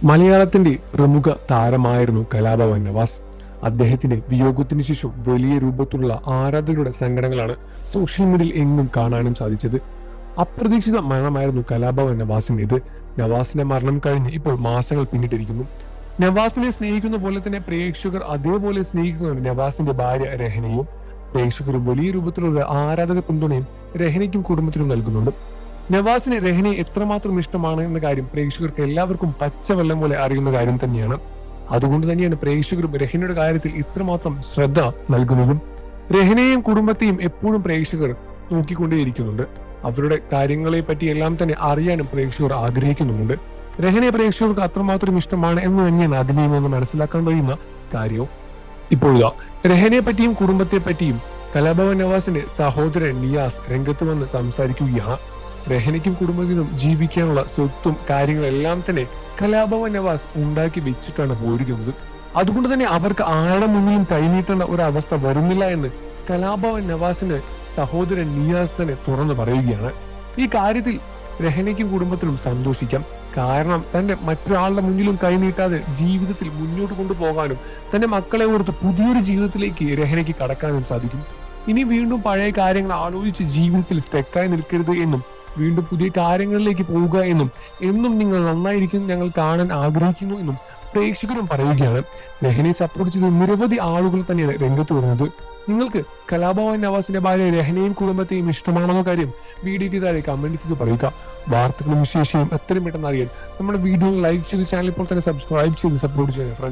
മലയാളത്തിന്റെ പ്രമുഖ താരമായിരുന്നു കലാഭവൻ നവാസ്. അദ്ദേഹത്തിന്റെ വിയോഗത്തിന് ശേഷം വലിയ രൂപത്തിലുള്ള ആരാധകരുടെ സങ്കടങ്ങളാണ് സോഷ്യൽ മീഡിയയിൽ എങ്ങും കാണാനും സാധിച്ചത്. അപ്രതീക്ഷിത മരണമായിരുന്നു കലാഭവൻ നവാസിന്റേത്. നവാസിന്റെ മരണം കഴിഞ്ഞ് ഇപ്പോൾ മാസങ്ങൾ പിന്നിട്ടിരിക്കുന്നു. നവാസിനെ സ്നേഹിക്കുന്ന പോലെ തന്നെ പ്രേക്ഷകർ അതേപോലെ സ്നേഹിക്കുന്ന നവാസിന്റെ ഭാര്യ രഹനയും പ്രേക്ഷകർ വലിയ രൂപത്തിലുള്ള ആരാധക പിന്തുണയും രഹനയ്ക്കും കുടുംബത്തിനും നൽകുന്നുണ്ട്. നവാസിന് രഹനയെ എത്രമാത്രം ഇഷ്ടമാണ് എന്ന കാര്യം പ്രേക്ഷകർക്ക് എല്ലാവർക്കും പച്ചവെള്ളം പോലെ അറിയുന്ന കാര്യം തന്നെയാണ്. അതുകൊണ്ട് തന്നെയാണ് പ്രേക്ഷകരും രഹനയുടെ കാര്യത്തിൽ ഇത്രമാത്രം ശ്രദ്ധ നൽകുന്നതും. രഹനയെയും കുടുംബത്തെയും എപ്പോഴും പ്രേക്ഷകർ നോക്കിക്കൊണ്ടേയിരിക്കുന്നുണ്ട്. അവരുടെ കാര്യങ്ങളെ പറ്റി എല്ലാം തന്നെ അറിയാനും പ്രേക്ഷകർ ആഗ്രഹിക്കുന്നുമുണ്ട്. രഹനയെ പ്രേക്ഷകർക്ക് അത്രമാത്രം ഇഷ്ടമാണ് എന്ന് തന്നെയാണ് അതിനെയും എന്ന് മനസ്സിലാക്കാൻ കഴിയുന്ന കാര്യവും. ഇപ്പോഴാ രഹനയെ പറ്റിയും കുടുംബത്തെ പറ്റിയും കലാഭവൻ നവാസിന്റെ സഹോദരൻ നിയാസ് രംഗത്ത് വന്ന് സംസാരിക്കുകയാണ്. രഹനയ്ക്കും കുടുംബത്തിനും ജീവിക്കാനുള്ള സ്വത്തും കാര്യങ്ങളെല്ലാം തന്നെ കലാഭവൻ നവാസ് ഉണ്ടാക്കി വെച്ചിട്ടാണ് പോയിരിക്കുന്നത്. അതുകൊണ്ട് തന്നെ അവർക്ക് ആരുടെ മുന്നിലും കൈനീട്ടേണ്ട ഒരു അവസ്ഥ വരുന്നില്ല എന്ന് കലാഭവൻ നവാസിന്റെ സഹോദരൻ നിയാസ് തന്നെ തുറന്നു പറയുകയാണ്. ഈ കാര്യത്തിൽ രഹനയ്ക്കും കുടുംബത്തിനും സന്തോഷിക്കാം. കാരണം തന്റെ മറ്റൊരാളുടെ മുന്നിലും കൈനീട്ടാതെ ജീവിതത്തിൽ മുന്നോട്ട് കൊണ്ടുപോകാനും തന്റെ മക്കളെ ഓർത്ത് പുതിയൊരു ജീവിതത്തിലേക്ക് രഹനയ്ക്ക് കടക്കാനും സാധിക്കും. ഇനി വീണ്ടും പഴയ കാര്യങ്ങൾ ആലോചിച്ച് ജീവിതത്തിൽ സ്റ്റെക്കായി നിൽക്കരുത് എന്നും വീണ്ടും പുതിയ കാര്യങ്ങളിലേക്ക് പോവുക എന്നും നിങ്ങൾ നന്നായിരിക്കും ഞങ്ങൾ കാണാൻ ആഗ്രഹിക്കുന്നു എന്നും പ്രേക്ഷകരും പറയുകയാണ്. രഹനയെ സപ്പോർട്ട് ചെയ്ത് നിരവധി ആളുകൾ തന്നെയാണ് രംഗത്ത് വരുന്നത്. നിങ്ങൾക്ക് കലാഭവൻ നവാസിന്റെ ഭാര്യ രഹനയും കുടുംബത്തെയും ഇഷ്ടമാണെന്ന കാര്യം വീഡിയോയ്ക്ക് താഴെ കമന്റ് ചെയ്ത് പറയുക. വാർത്തകളും വിശേഷവും എത്രയും പെട്ടെന്ന് അറിയാൻ നമ്മുടെ വീഡിയോ ലൈക്ക് ചെയ്ത് ചാനൽ ഇപ്പോൾ തന്നെ സബ്സ്ക്രൈബ് ചെയ്ത് സപ്പോർട്ട് ചെയ്യുക ഫ്രണ്ട്സ്.